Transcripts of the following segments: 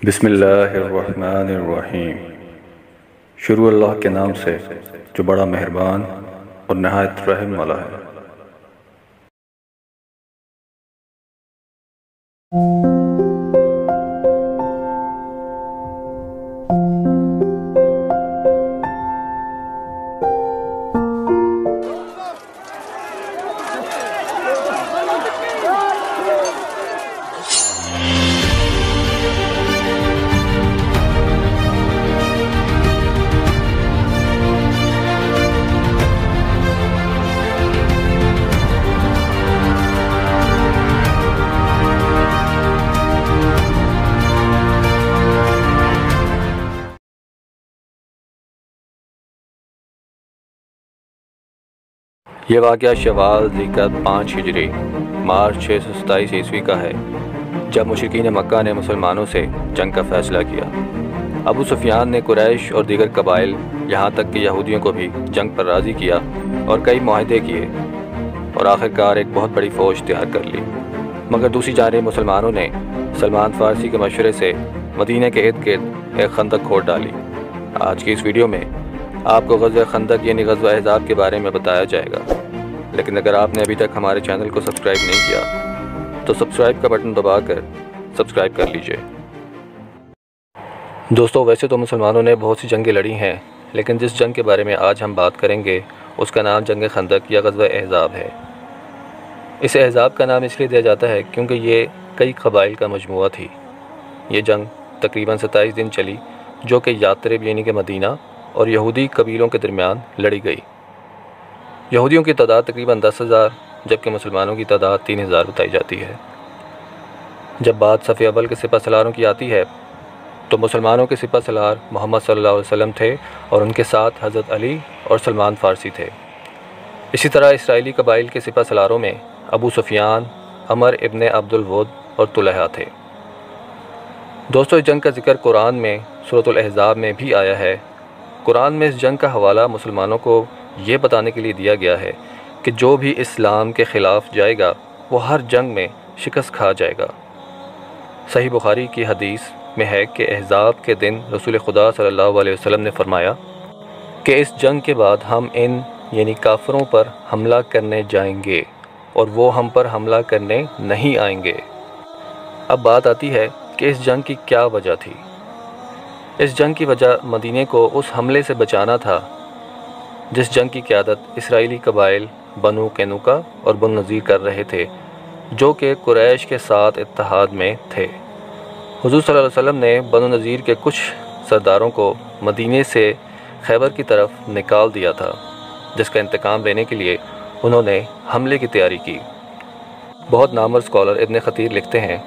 بسم اللہ الرحمن الرحیم۔ شروع اللہ کے نام سے جو بڑا مہربان اور نہایت رحم والا ہے۔ یہ واقعہ شوال ذی-القعدہ 5 ہجری مارچ 627 عیسوی کا ہے، جب مشرکین مکہ نے مسلمانوں سے جنگ کا فیصلہ کیا۔ ابو سفیان نے قریش اور دیگر قبائل یہاں تک کہ یہودیوں کو بھی جنگ پر راضی کیا اور کئی معاہدے کیے اور آخرکار ایک بہت بڑی فوج تیار کر لی۔ مگر دوسری جانب مسلمانوں نے سلمان فارسی کے مشورے سے مدینہ کے ارد گرد ایک خندق کھود ڈالی۔ آج کی اس ویڈیو میں آپ کو غزوہ خندق یعنی غزوہ احزاب کے بارے میں بتایا جائے گا، لیکن اگر آپ نے ابھی تک ہمارے چینل کو سبسکرائب نہیں کیا تو سبسکرائب کا بٹن دبا کر سبسکرائب کر لیجئے۔ دوستو، ویسے تو مسلمانوں نے بہت سی جنگیں لڑی ہیں، لیکن جس جنگ کے بارے میں آج ہم بات کریں گے اس کا نام جنگ خندق یا غزوہ احزاب ہے۔ اس احزاب کا نام اس لیے دیا جاتا ہے کیونکہ یہ کئی قبائل کا مجموعہ تھی۔ یہ جنگ تقریباً 27 دن چلی، جو کہ یاترب یعنی کہ مدینہ اور یہودی قبیلوں کے درمیان لڑی گئی۔ یہودیوں کی تعداد تقریباً 10,000 جبکہ مسلمانوں کی تعداد 3,000 بتائی جاتی ہے۔ جب بات صف اول کے سپہ سالاروں کی آتی ہے تو مسلمانوں کے سپہ سالار محمد صلی اللہ علیہ وسلم تھے اور ان کے ساتھ حضرت علی اور سلمان فارسی تھے۔ اسی طرح اسرائیلی قبائل کے سپہ سالاروں میں ابو سفیان، عمر ابن عبد الود اور طلحہ تھے۔ دوستو، اس جنگ کا ذکر قرآن میں سورۃ الاحزاب میں بھی آیا ہے۔ قرآن میں اس جنگ کا حوالہ مسلمانوں کو یہ بتانے کے لیے دیا گیا ہے کہ جو بھی اسلام کے خلاف جائے گا وہ ہر جنگ میں شکست کھا جائے گا۔ صحیح بخاری کی حدیث میں ہے کہ احزاب کے دن رسول خدا صلی اللہ علیہ وسلم نے فرمایا کہ اس جنگ کے بعد ہم ان یعنی کافروں پر حملہ کرنے جائیں گے اور وہ ہم پر حملہ کرنے نہیں آئیں گے۔ اب بات آتی ہے کہ اس جنگ کی کیا وجہ تھی۔ اس جنگ کی وجہ مدینے کو اس حملے سے بچانا تھا جس جنگ کی قیادت اسرائیلی قبائل بنو قینقاع اور بنو نذیر کر رہے تھے، جو کہ قریش کے ساتھ اتحاد میں تھے۔ حضور صلی اللہ علیہ وسلم نے بنو نذیر کے کچھ سرداروں کو مدینے سے خیبر کی طرف نکال دیا تھا، جس کا انتقام لینے کے لیے انہوں نے حملے کی تیاری کی۔ بہت نامور اسکالر ابن خطیر لکھتے ہیں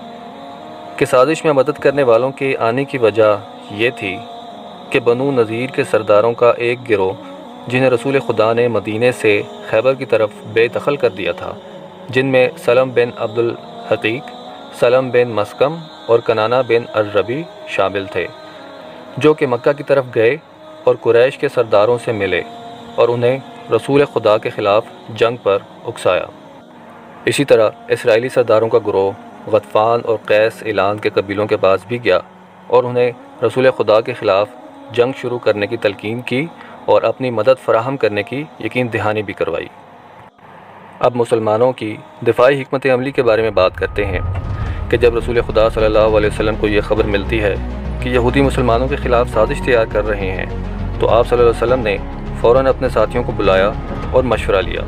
کہ سازش میں مدد کرنے والوں کے آنے کی وجہ یہ تھی کہ بنو نذیر کے سرداروں کا ایک گروہ جنہیں رسول خدا نے مدینے سے خیبر کی طرف بے دخل کر دیا تھا، جن میں سلم بن عبد الحقیق، سلم بن مسکم اور کنانہ بن الربی شامل تھے، جو کہ مکہ کی طرف گئے اور قریش کے سرداروں سے ملے اور انہیں رسول خدا کے خلاف جنگ پر اکسایا۔ اسی طرح اسرائیلی سرداروں کا گروہ غطفان اور قیس اعلان کے قبیلوں کے پاس بھی گیا اور انہیں رسول خدا کے خلاف جنگ شروع کرنے کی تلقین کی اور اپنی مدد فراہم کرنے کی یقین دہانی بھی کروائی۔ اب مسلمانوں کی دفاعی حکمت عملی کے بارے میں بات کرتے ہیں کہ جب رسول خدا صلی اللہ علیہ وسلم کو یہ خبر ملتی ہے کہ یہودی مسلمانوں کے خلاف سازش تیار کر رہے ہیں تو آپ صلی اللہ علیہ وسلم نے فوراً اپنے ساتھیوں کو بلایا اور مشورہ لیا۔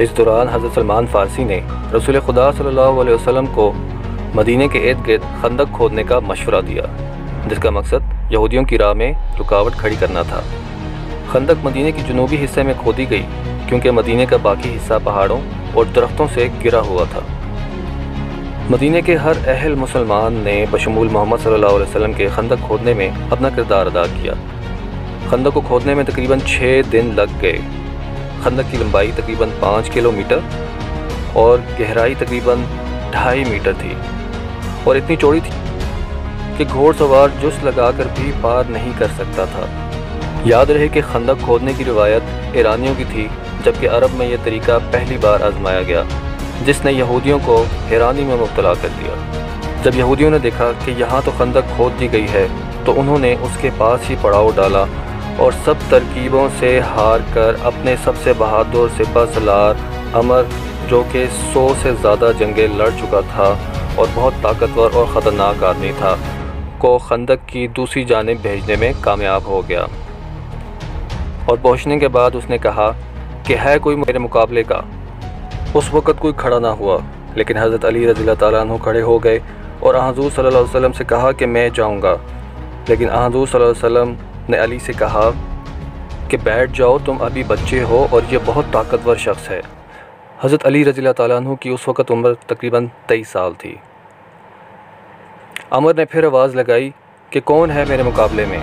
اس دوران حضرت سلمان فارسی نے رسول خدا صلی اللہ علیہ وسلم کو مدینے کے ارد گرد خندق کھودنے کا مشورہ دیا، جس کا مقصد یہودیوں کی راہ میں رکاوٹ کھڑی کرنا تھا۔ خندق مدینے کی جنوبی حصے میں کھودی گئی کیونکہ مدینے کا باقی حصہ پہاڑوں اور درختوں سے گھرا ہوا تھا۔ مدینے کے ہر اہل مسلمان نے بشمول محمد صلی اللہ علیہ وسلم کے خندق کھودنے میں اپنا کردار ادا کیا۔ خندق کو کھودنے میں تقریباً 6 دن لگ گئے۔ خندق کی لمبائی تقریباً 5 کلومیٹر اور گہرائی تقریباً 2.5 میٹر تھی اور اتنی چوڑی تھی کہ گھوڑ سوار جس لگا کر بھی پار نہیں کر سکتا تھا۔ یاد رہے کہ خندق کھودنے کی روایت ایرانیوں کی تھی، جبکہ عرب میں یہ طریقہ پہلی بار آزمایا گیا، جس نے یہودیوں کو حیرانی میں مبتلا کر دیا۔ جب یہودیوں نے دیکھا کہ یہاں تو خندق کھود دی گئی ہے تو انہوں نے اس کے پاس ہی پڑاؤ ڈالا اور سب ترکیبوں سے ہار کر اپنے سب سے بہادر سپہ سالار عمر، جو کہ 100 سے زیادہ جنگیں لڑ چکا تھا اور بہت طاقتور اور خطرناک آدمی تھا، کو خندق کی دوسری جانب بھیجنے میں کامیاب ہو گیا۔ اور پہنچنے کے بعد اس نے کہا کہ ہے کوئی میرے مقابلے کا؟ اس وقت کوئی کھڑا نہ ہوا، لیکن حضرت علی رضی اللہ تعالیٰ عنہ کھڑے ہو گئے اور حضور صلی اللہ علیہ وسلم سے کہا کہ میں جاؤں گا، لیکن حضور صلی اللہ علیہ وسلم نے علی سے کہا کہ بیٹھ جاؤ، تم ابھی بچے ہو اور یہ بہت طاقتور شخص ہے۔ حضرت علی رضی اللہ تعالیٰ عنہ کی اس وقت عمر تقریباً 23 سال تھی۔ عمر نے پھر آواز لگائی کہ کون ہے میرے مقابلے میں؟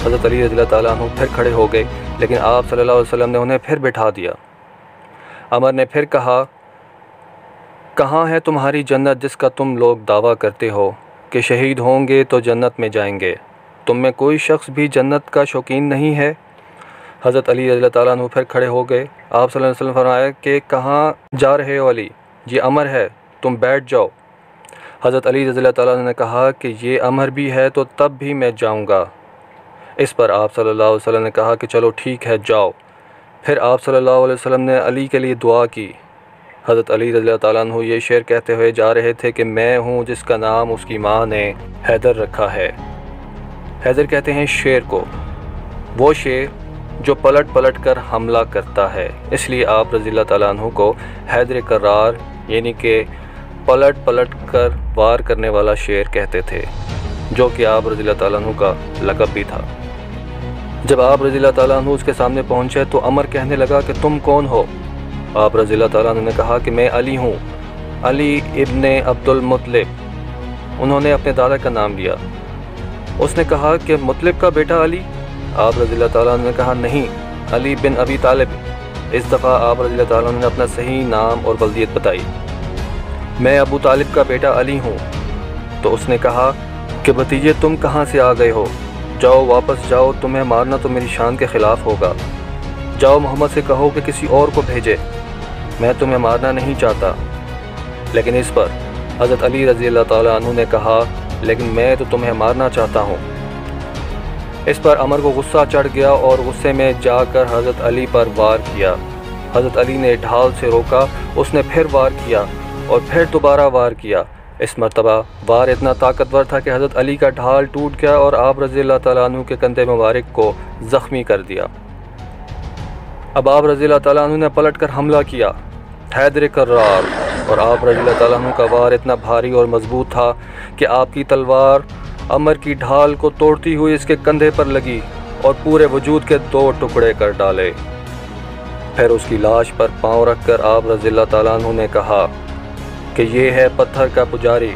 حضرت علی رضی اللہ تعالیٰ عنہ پھر کھڑے ہو گئے، لیکن آپ صلی اللہ علیہ وسلم نے انہیں پھر بٹھا دیا۔ عمر نے پھر کہا، کہاں ہے تمہاری جنت جس کا تم لوگ دعویٰ کرتے ہو کہ شہید ہوں گے تو جنت میں جائیں گے؟ تم میں کوئی شخص بھی جنت کا شوقین نہیں ہے؟ حضرت علی رضی اللہ تعالیٰ عنہ پھر کھڑے ہو گئے۔ آپ صلی اللہ علیہ وسلم فرمایا کہ کہاں جا رہے ہو علی؟ یہ عمر ہے، تم بیٹھ جاؤ۔ حضرت علی رضی اللہ تعالیٰ عنہ نے کہا کہ یہ عمر بھی ہے تو تب بھی میں جاؤں گا۔ اس پر آپ صلی اللہ علیہ وسلم نے کہا کہ چلو ٹھیک ہے، جاؤ۔ پھر آپ صلی اللہ علیہ وسلم نے علی کے لیے دعا کی۔ حضرت علی رضی اللہ تعالیٰ عنہ یہ شعر کہتے ہوئے جا رہے تھے کہ میں ہوں جس کا نام اس کی ماں نے حیدر رکھا ہے۔ حیدر کہتے ہیں شیر کو، وہ شیر جو پلٹ پلٹ کر حملہ کرتا ہے، اس لیے آپ رضی اللہ تعالیٰ عنہ کو حیدر کرار یعنی کہ پلٹ پلٹ کر وار کرنے والا شیر کہتے تھے، جو کہ آپ رضی اللہ تعالیٰ عنہ کا لقب بھی تھا۔ جب آپ رضی اللہ تعالیٰ عنہ اس کے سامنے پہنچے تو عمر کہنے لگا کہ تم کون ہو؟ آپ رضی اللہ تعالیٰ عنہ نے کہا کہ میں علی ہوں، علی ابن عبد المطلب۔ انہوں نے اپنے دادا کا نام لیا۔ اس نے کہا کہ مطلب کا بیٹا علی؟ آپ رضی اللہ تعالیٰ عنہ نے کہا نہیں، علی بن ابی طالب۔ اس دفعہ آپ رضی اللہ تعالیٰ عنہ نے اپنا صحیح نام اور بلدیت بتائی، میں ابو طالب کا بیٹا علی ہوں۔ تو اس نے کہا کہ بھتیجے تم کہاں سے آ گئے ہو؟ جاؤ واپس جاؤ، تمہیں مارنا تو میری شان کے خلاف ہوگا۔ جاؤ محمد سے کہو کہ کسی اور کو بھیجے، میں تمہیں مارنا نہیں چاہتا۔ لیکن اس پر حضرت علی رضی اللہ تعالیٰ عنہ نے کہا لیکن میں تو تمہیں مارنا چاہتا ہوں۔ اس پر عمر کو غصہ چڑھ گیا اور غصے میں جا کر حضرت علی پر وار کیا۔ حضرت علی نے ڈھال سے روکا، اس نے پھر وار کیا اور پھر دوبارہ وار کیا۔ اس مرتبہ وار اتنا طاقتور تھا کہ حضرت علی کا ڈھال ٹوٹ گیا اور آپ رضی اللہ تعالیٰ عنہ کے کندھے مبارک کو زخمی کر دیا۔ اب آپ رضی اللہ تعالیٰ عنہ نے پلٹ کر حملہ کیا، حیدر کرار، اور آپ رضی اللہ تعالیٰ عنہ کا وار اتنا بھاری اور مضبوط تھا کہ آپ کی تلوار عمر کی ڈھال کو توڑتی ہوئی اس کے کندھے پر لگی اور پورے وجود کے 2 ٹکڑے کر ڈالے۔ پھر اس کی لاش پر پاؤں رکھ کر آپ رضی اللہ تعالیٰ عنہ نے کہا کہ یہ ہے پتھر کا پجاری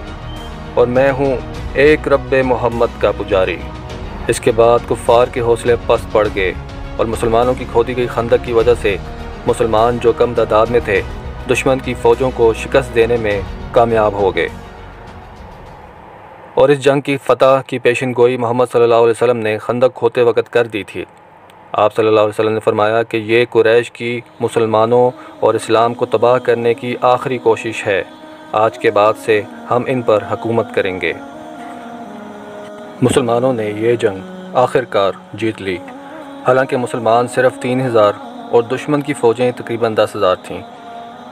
اور میں ہوں ایک رب محمد کا پجاری۔ اس کے بعد کفار کے حوصلے پست پڑ گئے اور مسلمانوں کی کھودی گئی خندق کی وجہ سے مسلمان جو کم تعداد میں تھے دشمن کی فوجوں کو شکست دینے میں کامیاب ہو گئے، اور اس جنگ کی فتح کی پیشن گوئی محمد صلی اللہ علیہ وسلم نے خندق کھودتے وقت کر دی تھی۔ آپ صلی اللہ علیہ وسلم نے فرمایا کہ یہ قریش کی مسلمانوں اور اسلام کو تباہ کرنے کی آخری کوشش ہے، آج کے بعد سے ہم ان پر حکومت کریں گے۔ مسلمانوں نے یہ جنگ آخر کار جیت لی، حالانکہ مسلمان صرف 3000 اور دشمن کی فوجیں تقریباً 10,000 تھیں۔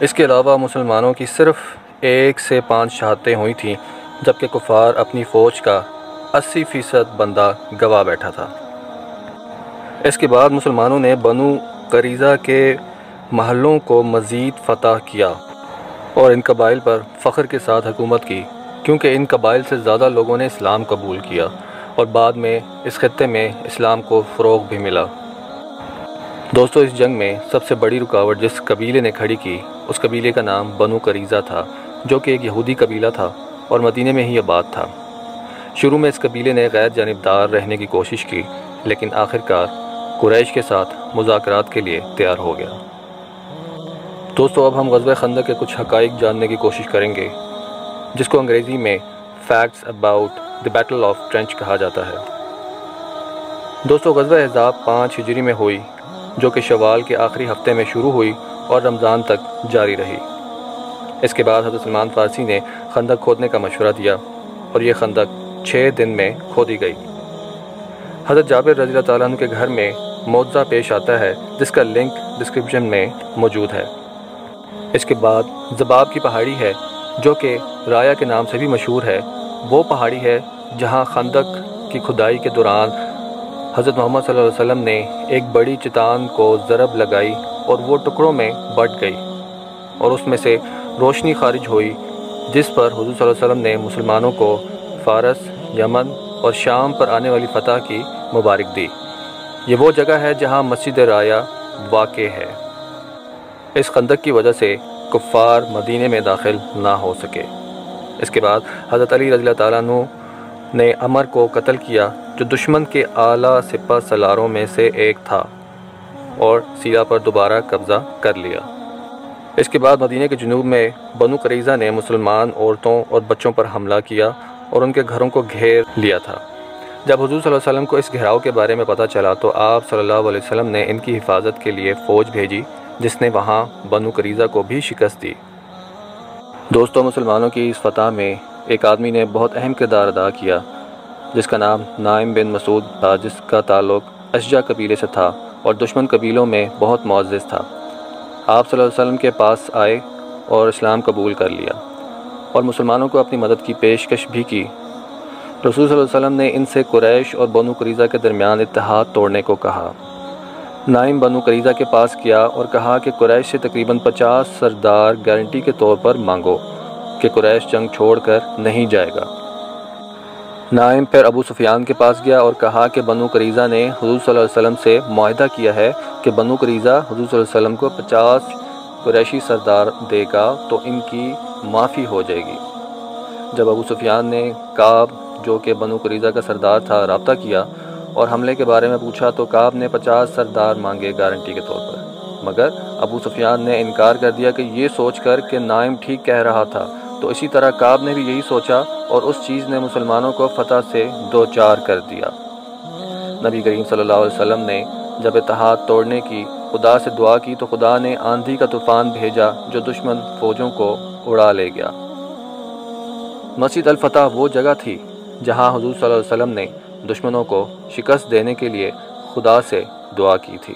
اس کے علاوہ مسلمانوں کی صرف 1 سے 5 شہادتیں ہوئی تھیں، جبکہ کفار اپنی فوج کا 80% بندہ گوا بیٹھا تھا۔ اس کے بعد مسلمانوں نے بنو قریظہ کے محلوں کو مزید فتح کیا اور ان قبائل پر فخر کے ساتھ حکومت کی، کیونکہ ان قبائل سے زیادہ لوگوں نے اسلام قبول کیا اور بعد میں اس خطے میں اسلام کو فروغ بھی ملا۔ دوستو، اس جنگ میں سب سے بڑی رکاوٹ جس قبیلے نے کھڑی کی اس قبیلے کا نام بنو قریظہ تھا، جو کہ ایک یہودی قبیلہ تھا اور مدینے میں ہی آباد تھا۔ شروع میں اس قبیلے نے غیر جانبدار رہنے کی کوشش کی، لیکن آخرکار قریش کے ساتھ مذاکرات کے لیے تیار ہو گیا۔ دوستو، اب ہم غزوہ خندق کے کچھ حقائق جاننے کی کوشش کریں گے، جس کو انگریزی میں facts about the battle of trench کہا جاتا ہے۔ دوستو، غزوہ احزاب 5 ہجری میں ہوئی، جو کہ شوال کے آخری ہفتے میں شروع ہوئی اور رمضان تک جاری رہی۔ اس کے بعد حضرت سلمان فارسی نے خندق کھودنے کا مشورہ دیا اور یہ خندق 6 دن میں کھودی گئی۔ حضرت جابر رضی اللہ تعالیٰ عنہ کے گھر میں معجزہ پیش آتا ہے جس کا لنک ڈسکرپشن میں موجود ہے۔ اس کے بعد زباب کی پہاڑی ہے جو کہ رایا کے نام سے بھی مشہور ہے۔ وہ پہاڑی ہے جہاں خندق کی کھدائی کے دوران حضرت محمد صلی اللہ علیہ وسلم نے ایک بڑی چٹان کو ضرب لگائی اور وہ ٹکڑوں میں بٹ گئی اور اس میں سے روشنی خارج ہوئی، جس پر حضور صلی اللہ علیہ وسلم نے مسلمانوں کو فارس، یمن اور شام پر آنے والی فتح کی مبارک دی۔ یہ وہ جگہ ہے جہاں مسجد رایا واقع ہے۔ اس خندق کی وجہ سے کفار مدینے میں داخل نہ ہو سکے۔ اس کے بعد حضرت علی رضی اللہ تعالیٰ عنہ نے عمر کو قتل کیا جو دشمن کے اعلیٰ سپہ سالاروں میں سے ایک تھا، اور سیرہ پر دوبارہ قبضہ کر لیا۔ اس کے بعد مدینہ کے جنوب میں بنو قریظہ نے مسلمان عورتوں اور بچوں پر حملہ کیا اور ان کے گھروں کو گھیر لیا تھا۔ جب حضور صلی اللہ علیہ وسلم کو اس گھیراؤ کے بارے میں پتہ چلا تو آپ صلی اللہ علیہ وسلم نے ان کی حفاظت کے لیے فوج بھیجی جس نے وہاں بنو قریظہ کو بھی شکست دی۔ دوستوں، مسلمانوں کی اس فتح میں ایک آدمی نے بہت اہم کردار ادا کیا جس کا نام نعیم بن مسعود تھا، جس کا تعلق اشجع قبیلے سے تھا اور دشمن قبیلوں میں بہت معزز تھا۔ آپ صلی اللہ علیہ وسلم کے پاس آئے اور اسلام قبول کر لیا اور مسلمانوں کو اپنی مدد کی پیشکش بھی کی۔ رسول صلی اللہ علیہ وسلم نے ان سے قریش اور بنو قریظہ کے درمیان اتحاد توڑنے کو کہا۔ نعیم بنو قریظہ کے پاس گیا اور کہا کہ قریش سے تقریباً 50 سردار گارنٹی کے طور پر مانگو کہ قریش جنگ چھوڑ کر نہیں جائے گا۔ نعیم پھر ابو سفیان کے پاس گیا اور کہا کہ بنو قریظہ نے حضور صلی اللہ علیہ وسلم سے معاہدہ کیا ہے کہ بنو قریظہ حضور صلی اللہ علیہ وسلم کو 50 قریشی سردار دے گا تو ان کی معافی ہو جائے گی۔ جب ابو سفیان نے کعب جو کہ بنو قریظہ کا سردار تھا رابطہ کیا اور حملے کے بارے میں پوچھا تو کعب نے 50 سردار مانگے گارنٹی کے طور پر، مگر ابو سفیان نے انکار کر دیا کہ یہ سوچ کر کہ نعیم ٹھیک کہہ رہا تھا۔ تو اسی طرح کعب نے بھی یہی سوچا اور اس چیز نے مسلمانوں کو فتح سے دوچار کر دیا۔ نبی کریم صلی اللہ علیہ وسلم نے جب اتحاد توڑنے کی خدا سے دعا کی تو خدا نے آندھی کا طوفان بھیجا جو دشمن فوجوں کو اڑا لے گیا۔ مسجد الفتح وہ جگہ تھی جہاں حضور صلی اللہ علیہ وسلم نے دشمنوں کو شکست دینے کے لیے خدا سے دعا کی تھی۔